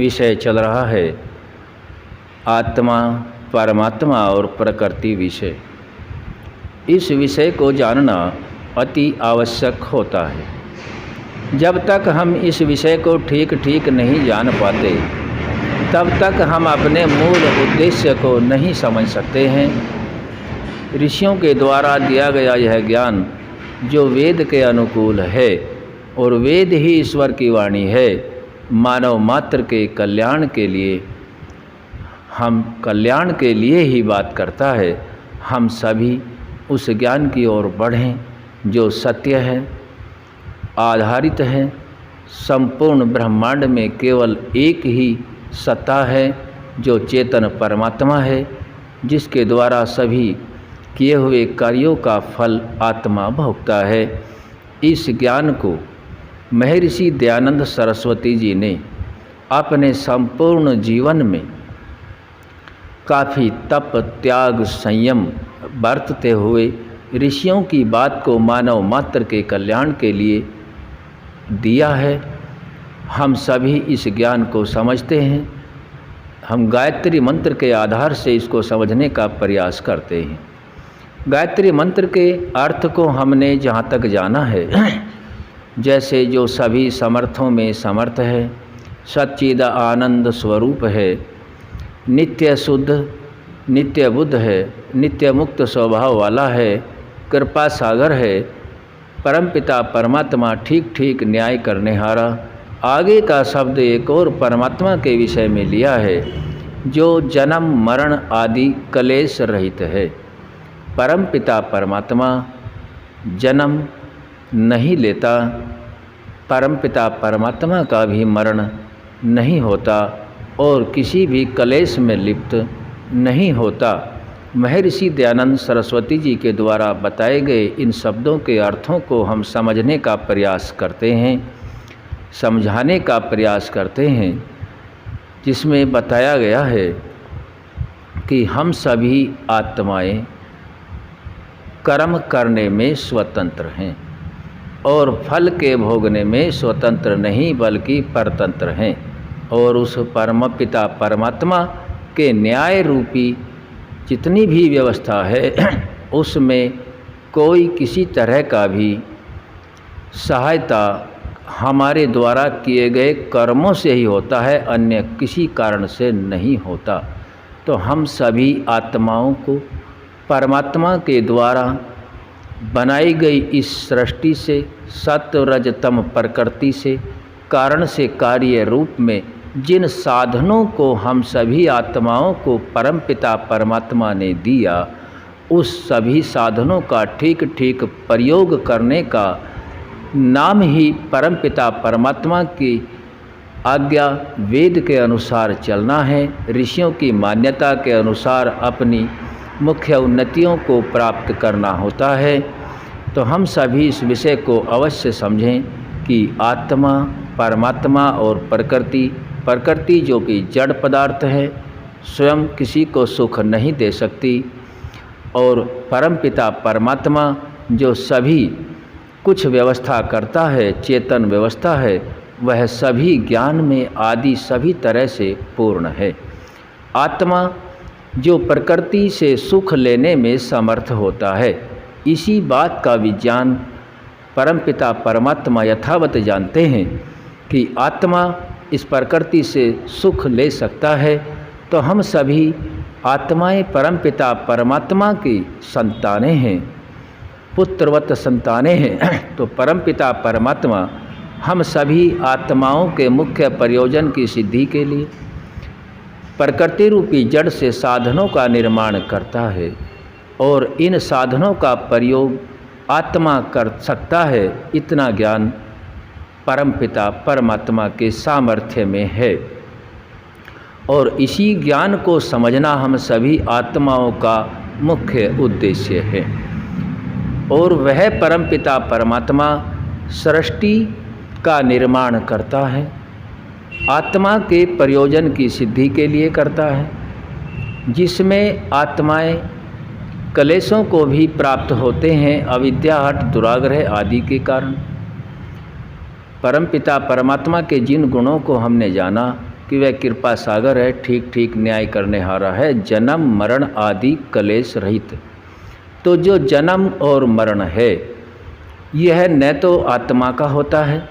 विषय चल रहा है आत्मा, परमात्मा और प्रकृति विषय। इस विषय को जानना अति आवश्यक होता है। जब तक हम इस विषय को ठीक ठीक नहीं जान पाते तब तक हम अपने मूल उद्देश्य को नहीं समझ सकते हैं। ऋषियों के द्वारा दिया गया यह ज्ञान जो वेद के अनुकूल है और वेद ही ईश्वर की वाणी है, मानव मात्र के कल्याण के लिए, हम कल्याण के लिए ही बात करता है। हम सभी उस ज्ञान की ओर बढ़ें जो सत्य है, आधारित है। संपूर्ण ब्रह्मांड में केवल एक ही सत्ता है जो चेतन परमात्मा है, जिसके द्वारा सभी किए हुए कार्यों का फल आत्मा भोगता है। इस ज्ञान को महर्षि दयानंद सरस्वती जी ने अपने संपूर्ण जीवन में काफ़ी तप, त्याग, संयम बरतते हुए ऋषियों की बात को मानव मात्र के कल्याण के लिए दिया है। हम सभी इस ज्ञान को समझते हैं। हम गायत्री मंत्र के आधार से इसको समझने का प्रयास करते हैं। गायत्री मंत्र के अर्थ को हमने जहाँ तक जाना है, जैसे जो सभी समर्थों में समर्थ है, सच्चिद आनंद स्वरूप है, नित्य शुद्ध, नित्य बुद्ध है, नित्य मुक्त स्वभाव वाला है, कृपा सागर है, परमपिता परमात्मा ठीक ठीक न्याय करने हारा। आगे का शब्द एक और परमात्मा के विषय में लिया है जो जन्म मरण आदि कलेश रहित है। परमपिता परमात्मा जन्म नहीं लेता, परमपिता परमात्मा का भी मरण नहीं होता और किसी भी कलेश में लिप्त नहीं होता। महर्षि दयानंद सरस्वती जी के द्वारा बताए गए इन शब्दों के अर्थों को हम समझने का प्रयास करते हैं, समझाने का प्रयास करते हैं, जिसमें बताया गया है कि हम सभी आत्माएं कर्म करने में स्वतंत्र हैं और फल के भोगने में स्वतंत्र नहीं बल्कि परतंत्र हैं। और उस परम पिता परमात्मा के न्याय रूपी जितनी भी व्यवस्था है उसमें कोई किसी तरह का भी सहायता हमारे द्वारा किए गए कर्मों से ही होता है, अन्य किसी कारण से नहीं होता। तो हम सभी आत्माओं को परमात्मा के द्वारा बनाई गई इस सृष्टि से, सत्व रज तम प्रकृति से, कारण से कार्य रूप में जिन साधनों को हम सभी आत्माओं को परमपिता परमात्मा ने दिया, उस सभी साधनों का ठीक ठीक प्रयोग करने का नाम ही परमपिता परमात्मा की आज्ञा वेद के अनुसार चलना है। ऋषियों की मान्यता के अनुसार अपनी मुख्य उन्नतियों को प्राप्त करना होता है। तो हम सभी इस विषय को अवश्य समझें कि आत्मा, परमात्मा और प्रकृति जो कि जड़ पदार्थ है, स्वयं किसी को सुख नहीं दे सकती, और परमपिता परमात्मा जो सभी कुछ व्यवस्था करता है, चेतन व्यवस्था है, वह सभी ज्ञान में आदि सभी तरह से पूर्ण है। आत्मा जो प्रकृति से सुख लेने में समर्थ होता है, इसी बात का विज्ञान परमपिता परमात्मा यथावत जानते हैं कि आत्मा इस प्रकृति से सुख ले सकता है। तो हम सभी आत्माएं परमपिता परमात्मा की संतानें हैं, पुत्रवत संतानें हैं। तो परमपिता परमात्मा हम सभी आत्माओं के मुख्य प्रयोजन की सिद्धि के लिए प्रकृति रूपी जड़ से साधनों का निर्माण करता है और इन साधनों का प्रयोग आत्मा कर सकता है। इतना ज्ञान परमपिता परमात्मा के सामर्थ्य में है और इसी ज्ञान को समझना हम सभी आत्माओं का मुख्य उद्देश्य है। और वह परमपिता परमात्मा सृष्टि का निर्माण करता है, आत्मा के प्रयोजन की सिद्धि के लिए करता है, जिसमें आत्माएं कलेशों को भी प्राप्त होते हैं अविद्या, हठ, दुराग्रह आदि के कारण। परमपिता परमात्मा के जिन गुणों को हमने जाना कि वह कृपा सागर है, ठीक ठीक न्याय करने हारा है, जन्म मरण आदि कलेश रहित। तो जो जन्म और मरण है यह न तो आत्मा का होता है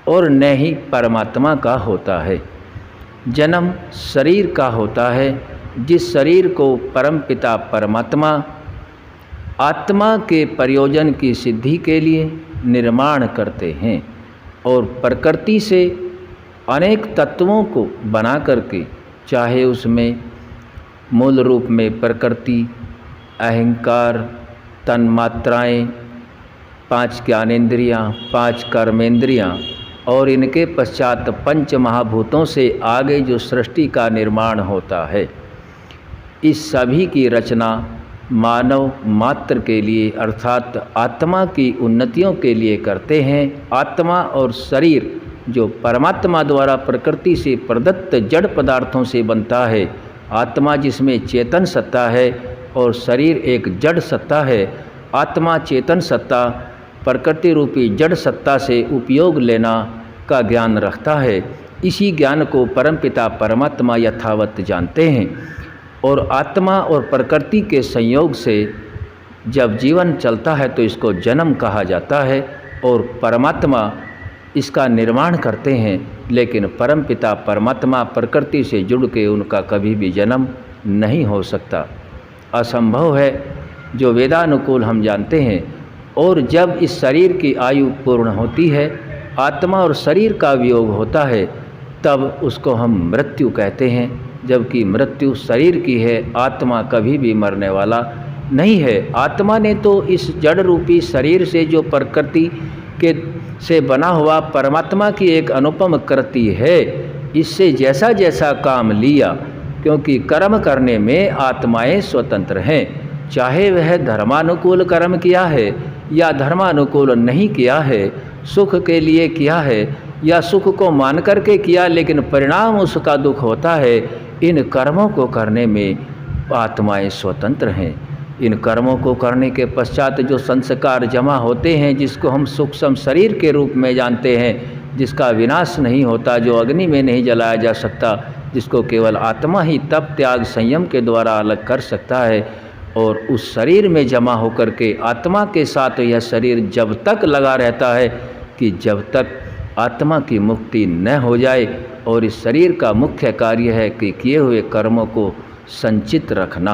और न ही परमात्मा का होता है। जन्म शरीर का होता है, जिस शरीर को परमपिता परमात्मा आत्मा के प्रयोजन की सिद्धि के लिए निर्माण करते हैं और प्रकृति से अनेक तत्वों को बना करके, चाहे उसमें मूल रूप में प्रकृति, अहंकार, तन्मात्राएँ, 5 ज्ञानेंद्रियाँ, 5 कर्मेंद्रियाँ और इनके पश्चात पंच महाभूतों से आगे जो सृष्टि का निर्माण होता है, इस सभी की रचना मानव मात्र के लिए अर्थात आत्मा की उन्नतियों के लिए करते हैं। आत्मा और शरीर जो परमात्मा द्वारा प्रकृति से प्रदत्त जड़ पदार्थों से बनता है, आत्मा जिसमें चेतन सत्ता है और शरीर एक जड़ सत्ता है, आत्मा चेतन सत्ता प्रकृति रूपी जड़ सत्ता से उपयोग लेना का ज्ञान रखता है। इसी ज्ञान को परमपिता परमात्मा यथावत जानते हैं और आत्मा और प्रकृति के संयोग से जब जीवन चलता है तो इसको जन्म कहा जाता है और परमात्मा इसका निर्माण करते हैं। लेकिन परमपिता परमात्मा प्रकृति से जुड़ के उनका कभी भी जन्म नहीं हो सकता, असंभव है, जो वेदानुकूल हम जानते हैं। और जब इस शरीर की आयु पूर्ण होती है, आत्मा और शरीर का वियोग होता है, तब उसको हम मृत्यु कहते हैं। जबकि मृत्यु शरीर की है, आत्मा कभी भी मरने वाला नहीं है। आत्मा ने तो इस जड़ रूपी शरीर से जो प्रकृति के से बना हुआ परमात्मा की एक अनुपम कृति है, इससे जैसा जैसा काम लिया, क्योंकि कर्म करने में आत्माएं स्वतंत्र हैं। चाहे वह धर्मानुकूल कर्म किया है या धर्मानुकूल नहीं किया है, सुख के लिए किया है या सुख को मान करके किया, लेकिन परिणाम उसका दुख होता है। इन कर्मों को करने में आत्माएं स्वतंत्र हैं। इन कर्मों को करने के पश्चात जो संस्कार जमा होते हैं, जिसको हम सूक्ष्म शरीर के रूप में जानते हैं, जिसका विनाश नहीं होता, जो अग्नि में नहीं जलाया जा सकता, जिसको केवल आत्मा ही तप त्याग संयम के द्वारा अलग कर सकता है, और उस शरीर में जमा होकर के आत्मा के साथ यह शरीर जब तक लगा रहता है कि जब तक आत्मा की मुक्ति न हो जाए। और इस शरीर का मुख्य कार्य है कि किए हुए कर्मों को संचित रखना,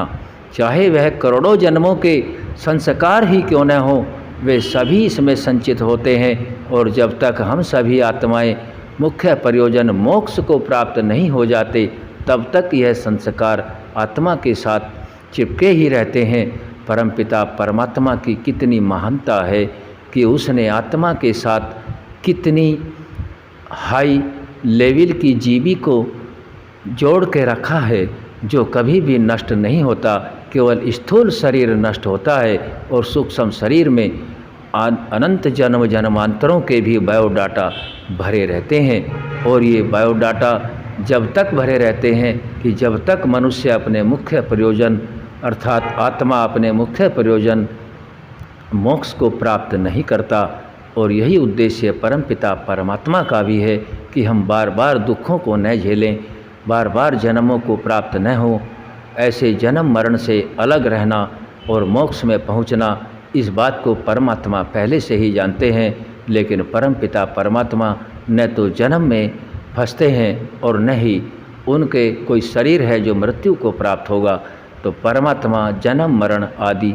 चाहे वह करोड़ों जन्मों के संस्कार ही क्यों न हो, वे सभी इसमें संचित होते हैं। और जब तक हम सभी आत्माएं मुख्य प्रयोजन मोक्ष को प्राप्त नहीं हो जाते, तब तक यह संस्कार आत्मा के साथ चिपके ही रहते हैं। परमपिता परमात्मा की कितनी महानता है कि उसने आत्मा के साथ कितनी हाई लेवल की जीवी को जोड़ के रखा है, जो कभी भी नष्ट नहीं होता। केवल स्थूल शरीर नष्ट होता है और सूक्ष्म शरीर में अनंत जन्म जन्मांतरों के भी बायोडाटा भरे रहते हैं। और ये बायोडाटा जब तक भरे रहते हैं कि जब तक मनुष्य अपने मुख्य प्रयोजन अर्थात आत्मा अपने मुख्य प्रयोजन मोक्ष को प्राप्त नहीं करता। और यही उद्देश्य परमपिता परमात्मा का भी है कि हम बार बार दुखों को न झेलें, बार बार जन्मों को प्राप्त न हो। ऐसे जन्म मरण से अलग रहना और मोक्ष में पहुंचना, इस बात को परमात्मा पहले से ही जानते हैं। लेकिन परमपिता परमात्मा न तो जन्म में फंसते हैं और न ही उनके कोई शरीर है जो मृत्यु को प्राप्त होगा। तो परमात्मा जन्म मरण आदि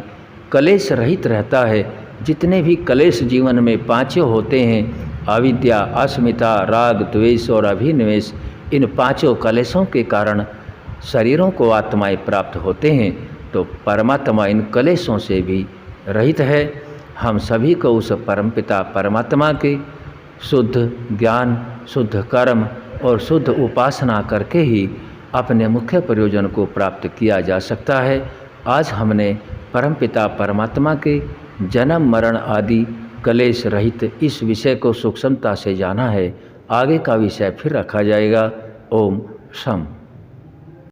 कलेश रहित रहता है। जितने भी कलेश जीवन में पांचों होते हैं, अविद्या, अस्मिता, राग, द्वेष और अभिनिवेश, इन पांचों कलेशों के कारण शरीरों को आत्माएं प्राप्त होते हैं। तो परमात्मा इन कलेशों से भी रहित है। हम सभी को उस परमपिता परमात्मा के शुद्ध ज्ञान, शुद्ध कर्म और शुद्ध उपासना करके ही अपने मुख्य प्रयोजन को प्राप्त किया जा सकता है। आज हमने परमपिता परमात्मा के जन्म मरण आदि कलेश रहित इस विषय को सूक्ष्मता से जाना है। आगे का विषय फिर रखा जाएगा। ओम शम।